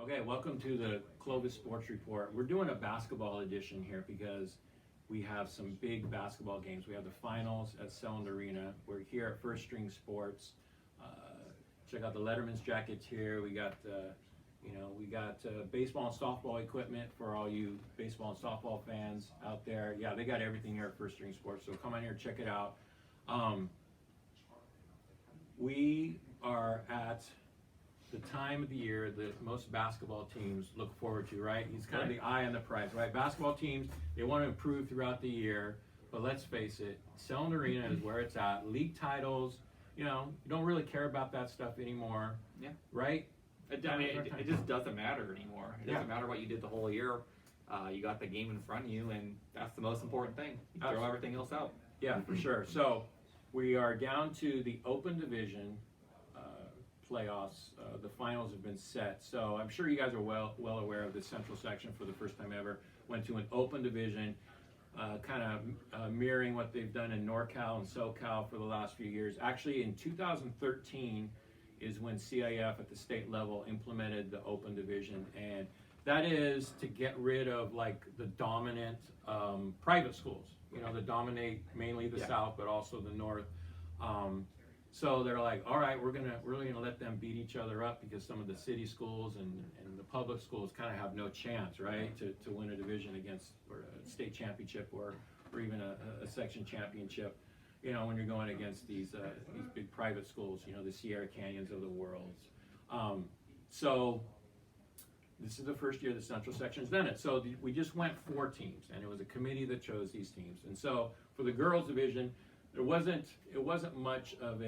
Okay, welcome to the Clovis Sports Report. We're doing a basketball edition here because we have some big basketball games. We have the finals at Selland Arena. We're here at First String Sports. Check out the Letterman's jackets here. We got, baseball and softball equipment for all you baseball and softball fans out there. Yeah, they got everything here at First String Sports. So come on here, check it out. We are at the time of the year that most basketball teams look forward to, right? It's kind of the eye on the prize, right? Basketball teams, they want to improve throughout the year, but let's face it, Selland Arena is where it's at. League titles, you don't really care about that stuff anymore, right? It just doesn't matter anymore. It doesn't matter what you did the whole year. You got the game in front of you, and that's the most important thing. You throw everything else out. Yeah, for sure. So we are down to the Open Division playoffs. The finals have been set. So I'm sure you guys are well aware of the Central section for the first time ever. Went to an Open Division, kind of mirroring what they've done in NorCal and SoCal for the last few years. Actually, in 2013 is when CIF at the state level implemented the Open Division, and that is to get rid of like the dominant private schools, that dominate mainly the South, but also the North. So they're like, all right, we're really gonna let them beat each other up because some of the city schools and the public schools kind of have no chance, right, to win a division against or a state championship or even a section championship. When you're going against these big private schools, the Sierra Canyons of the world. So this is the first year the Central Section's done it. So we just went 4 teams, and it was a committee that chose these teams. And so for the girls division, it wasn't much of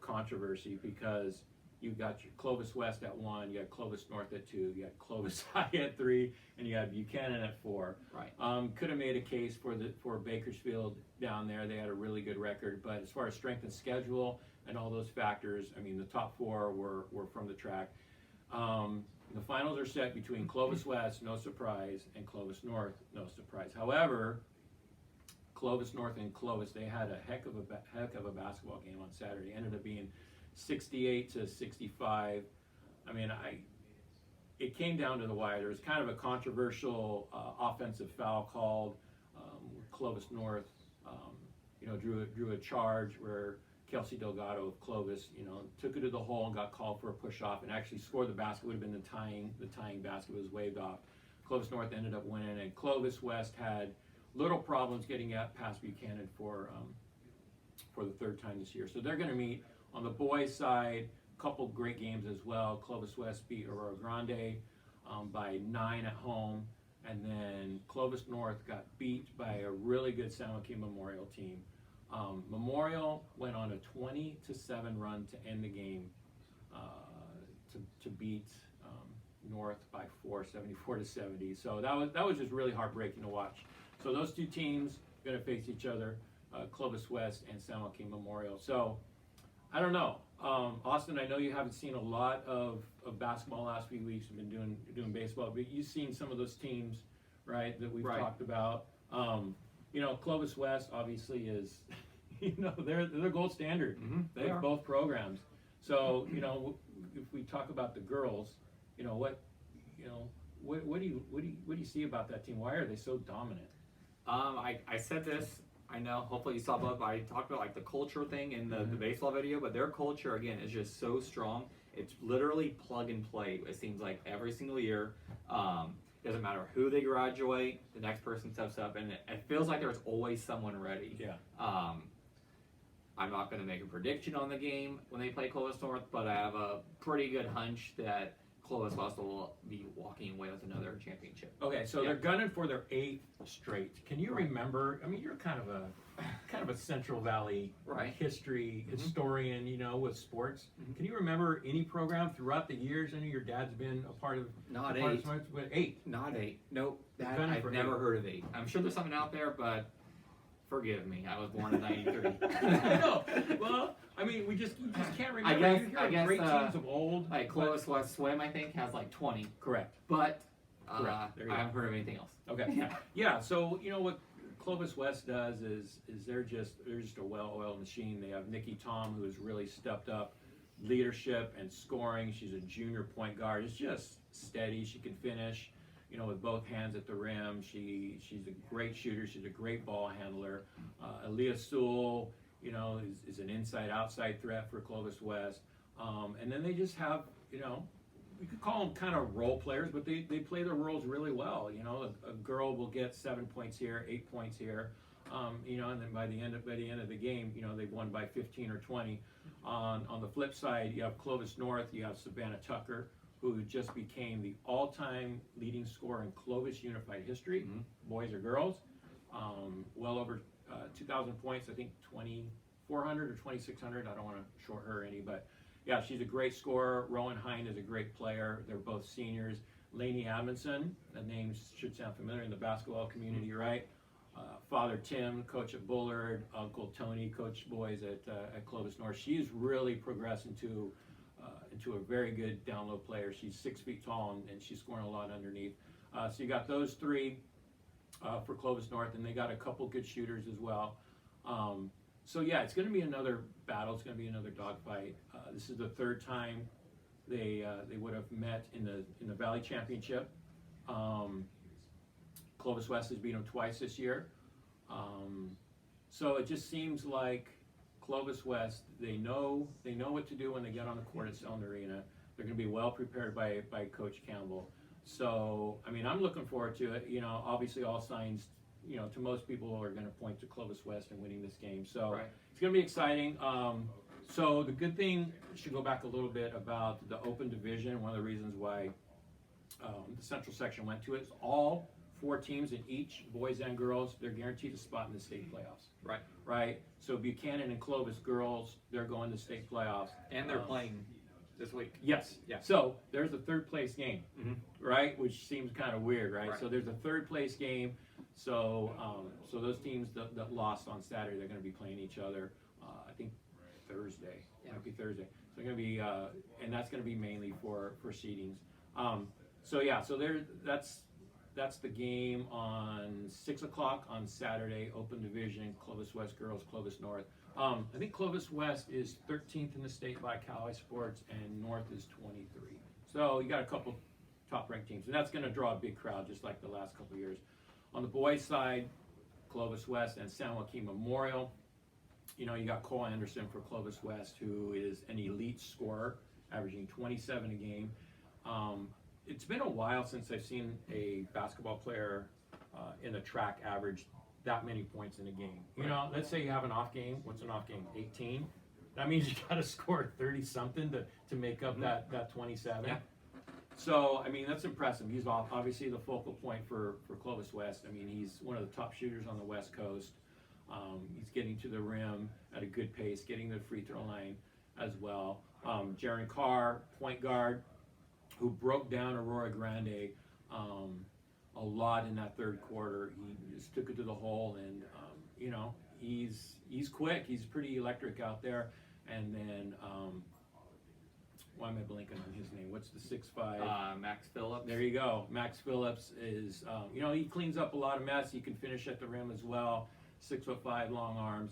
controversy because you got your Clovis West at 1, you got Clovis North at 2, you got Clovis High at 3, and you had Buchanan at 4. Right. Could have made a case for Bakersfield down there. They had a really good record, but as far as strength and schedule and all those factors, the top 4 were from the track. The finals are set between Clovis West, no surprise, and Clovis North, no surprise. However, Clovis North and Clovis, they had a heck of a basketball game on Saturday. It ended up being 68-65. It came down to the wire. There was kind of a controversial offensive foul called. Clovis North, drew a charge where Kelsey Delgado of Clovis, took it to the hole and got called for a push-off and actually scored the basket. Would have been the tying basket, was waved off. Clovis North ended up winning, and Clovis West had little problems getting past Buchanan for the 3rd time this year. So they're going to meet on the boys' side. A couple great games as well. Clovis West beat Aurora Grande by 9 at home, and then Clovis North got beat by a really good San Joaquin Memorial team. Memorial went on a 20-7 run to end the game to beat North by 4, 74-70. So that was just really heartbreaking to watch. So those 2 teams are going to face each other, Clovis West and San Joaquin Memorial. So I don't know, Austin. I know you haven't seen a lot of basketball the last few weeks. You've been doing baseball, but you've seen some of those teams, right, that we've talked about. Clovis West obviously is, they're gold standard. They are. Both programs. So if we talk about the girls, what do you see about that team? Why are they so dominant? I said this, I know, hopefully you saw both, I talked about like the culture thing in the baseball video, but their culture, again, is just so strong. It's literally plug and play, it seems like, every single year. Doesn't matter who they graduate, the next person steps up, and it feels like there's always someone ready. Yeah. I'm not going to make a prediction on the game when they play Clovis North, but I have a pretty good hunch that Clovis West will be walking away with another championship. Okay, so they're gunning for their 8th straight. Can you remember? You're kind of a Central Valley history historian, with sports. Can you remember any program throughout the years? I know your dad's been a part of. Not 8. But 8. Not 8. Nope. I've never heard of 8. I'm sure there's something out there, but forgive me. I was born in '93. No. Well, we just can't remember. I guess great teams of old. Like Clovis West Swim, I think, has like 20. Correct. But I haven't heard of anything else. Okay. Yeah. So what Clovis West does is they're just a well-oiled machine. They have Nikki Tom, who has really stepped up leadership and scoring. She's a junior point guard. It's just steady. She can finish, with both hands at the rim. She's a great shooter. She's a great ball handler. Aaliyah Sewell, is an inside-outside threat for Clovis West. And then they just have, we could call them kind of role players, but they play their roles really well. A girl will get 7 points here, 8 points here, and then by the end of the game, they've won by 15 or 20. On the flip side, you have Clovis North, you have Savannah Tucker, who just became the all-time leading scorer in Clovis Unified history, boys or girls, well over 2,000 points, I think 2,400 or 2,600. I don't want to short her any, but yeah, she's a great scorer. Rowan Hine is a great player. They're both seniors. Lainey Amundsen, the name should sound familiar in the basketball community, right? Father Tim, coach at Bullard. Uncle Tony, coach boys at Clovis North. She's really progressed into a very good down-low player. She's 6 feet tall and she's scoring a lot underneath. So you got those three for Clovis North, and they got a couple good shooters as well. So yeah, it's going to be another battle. It's going to be another dogfight. This is the third time they would have met in the Valley Championship. Clovis West has beat them twice this year. So it just seems like Clovis West, they know what to do when they get on the court at Selland Arena. They're going to be well prepared by Coach Campbell. So I mean, I'm looking forward to it. Obviously all signs, to most people are going to point to Clovis West and winning this game. So right. It's going to be exciting. So the good thing, I should go back a little bit about the open division. One of the reasons why the Central section went to it is all 4 teams in each, boys and girls, they're guaranteed a spot in the state playoffs. Right. Right. So Buchanan and Clovis girls, they're going to state playoffs. And they're playing this week. Yes. Yeah. So there's a third place game, right? Which seems kind of weird, right? Right. So there's a third place game. So so those teams that lost on Saturday, they're going to be playing each other. I think Thursday. Yeah. Might be Thursday. So they're going to be, and that's going to be mainly for seedings. So yeah. So that's the game on 6 o'clock on Saturday. Open division, Clovis West girls, Clovis North. I think Clovis West is 13th in the state by Cali Sports, and North is 23. So you got a couple top-ranked teams, and that's going to draw a big crowd, just like the last couple of years. On the boys' side, Clovis West and San Joaquin Memorial. You got Cole Anderson for Clovis West, who is an elite scorer, averaging 27 a game. It's been a while since I've seen a basketball player in the track average that many points in a game. Let's say you have an off game. What's an off game? 18. That means you got to score 30 something to make up that 27. Yeah. So I mean, that's impressive. He's obviously the focal point for Clovis West. I mean, he's one of the top shooters on the West Coast. He's getting to the rim at a good pace, getting to the free throw line as well. Jaron Carr, point guard, who broke down Aurora Grande a lot in that third quarter. He just took it to the hole, and he's quick. He's pretty electric out there. And then why am I blanking on his name? What's the 6'5"? Max Phillips. There you go. Max Phillips is he cleans up a lot of mess. He can finish at the rim as well. 6'5", long arms.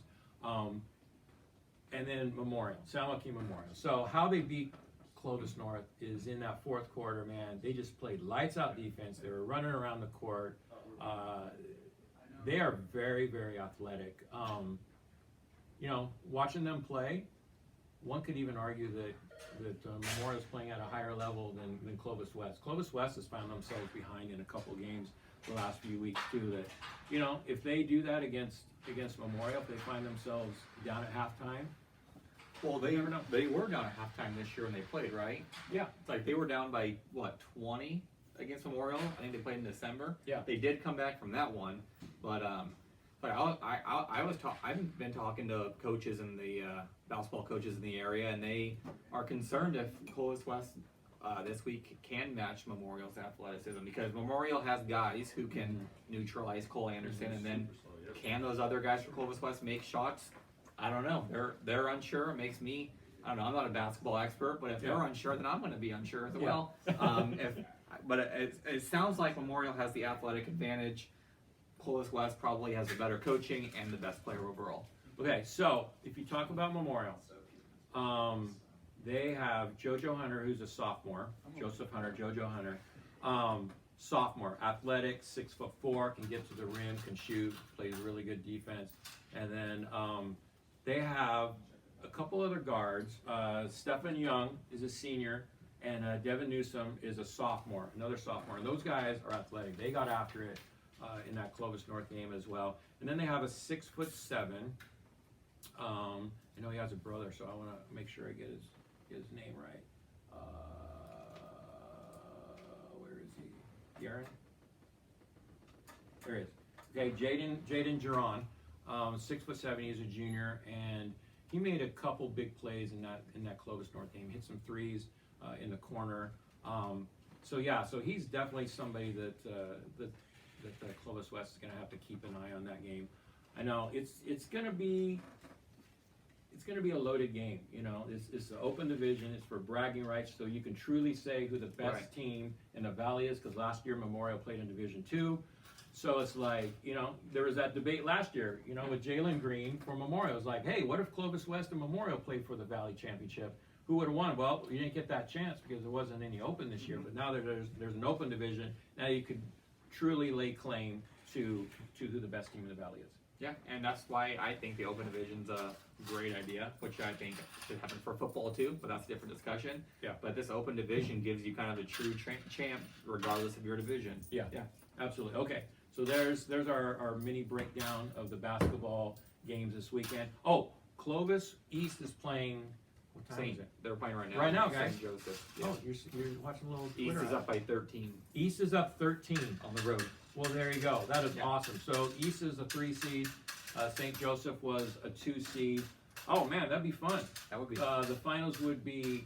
And then Memorial, San Joaquin Memorial. So how they beat Clovis North is in that fourth quarter, man. They just played lights out defense. They were running around the court. They are very, very athletic. Watching them play, one could even argue that Memorial's playing at a higher level than Clovis West. Clovis West has found themselves behind in a couple games the last few weeks too. That if they do that against Memorial, if they find themselves down at halftime. Well, they were down at halftime this year when they played, right? Yeah. It's like they were down by, 20 against Memorial? I think they played in December. Yeah. They did come back from that one, but I've been talking to coaches in the basketball coaches in the area, and they are concerned if Clovis West this week can match Memorial's athleticism, because Memorial has guys who can neutralize Cole Anderson, and then can those other guys for Clovis West make shots? I don't know. They're unsure. It makes me, I don't know. I'm not a basketball expert, but if they're unsure, then I'm going to be unsure as well. But it sounds like Memorial has the athletic advantage. Clovis West probably has the better coaching and the best player overall. Okay, so if you talk about Memorial, They have JoJo Hunter, who's a sophomore. Joseph Hunter, JoJo Hunter. Sophomore, athletic, 6'4", can get to the rim, can shoot, plays really good defense. And then they have a couple other guards. Stephen Young is a senior, and Devin Newsom is a sophomore, another sophomore. And those guys are athletic. They got after it in that Clovis North game as well. And then they have a 6'7". I know he has a brother, so I want to make sure I get his name right. Where is he? Yaron? There he is. Okay, Jaden Giron, 6'7". He's a junior, and he made a couple big plays in that Clovis North game. Hit some threes in the corner. So he's definitely somebody that Clovis West is going to have to keep an eye on that game. I know it's going to be a loaded game. You know, it's an open division. It's for bragging rights, so you can truly say who the best team in the Valley is. Because last year Memorial played in Division II, so it's like, you know, there was that debate last year. You know, with Jalen Green for Memorial. It's like, hey, what if Clovis West and Memorial played for the Valley Championship? Who would have won? Well, you didn't get that chance because there wasn't any open this year. But now there's an open division. Now you could truly lay claim to who the best team in the Valley is. Yeah, and that's why I think the open division's a great idea, which I think should happen for football too, but that's a different discussion. Yeah. But this open division gives you kind of the true champ regardless of your division. Yeah, absolutely. Okay, so there's our mini breakdown of the basketball games this weekend. Oh, Clovis East is playing. What time is it? They're playing right now. Right now, guys. St. Joseph. Yeah. Oh, you're watching a little East Twitter is up by 13 East is up 13 on the road. Well, there you go. That is Yeah. awesome. So East is a 3 seed. St. Joseph was a 2 seed. Oh man, that'd be fun. That would be. The finals would be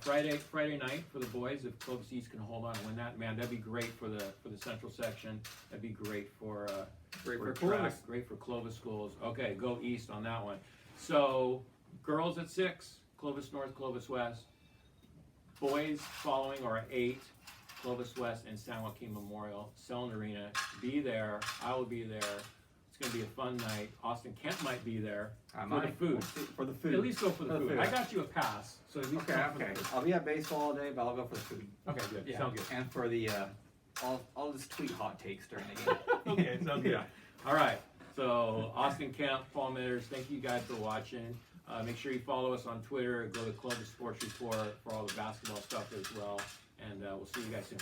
Friday night for the boys. If Clovis East can hold on and win that, man, that'd be great for the Central section. That'd be great for for track. Clovis. Great for Clovis schools. Okay, go East on that one. So girls at 6, Clovis North, Clovis West. Boys following are at 8. Clovis West and San Joaquin Memorial, Selland Arena. Be there. I will be there. It's going to be a fun night. Austin Kemp might be there for the food. For the food. At least go for the food. I got you a pass, so at least go for the food. I'll be at baseball all day, but I'll go for the food. Okay, good. Yeah. Sounds good. And for the I'll just tweet hot takes during the game. Okay, sounds good. All right. So Austin Kemp, Paul Meadors, thank you guys for watching. Make sure you follow us on Twitter. Go to Clovis Sports Report for all the basketball stuff as well. And we'll see you guys soon.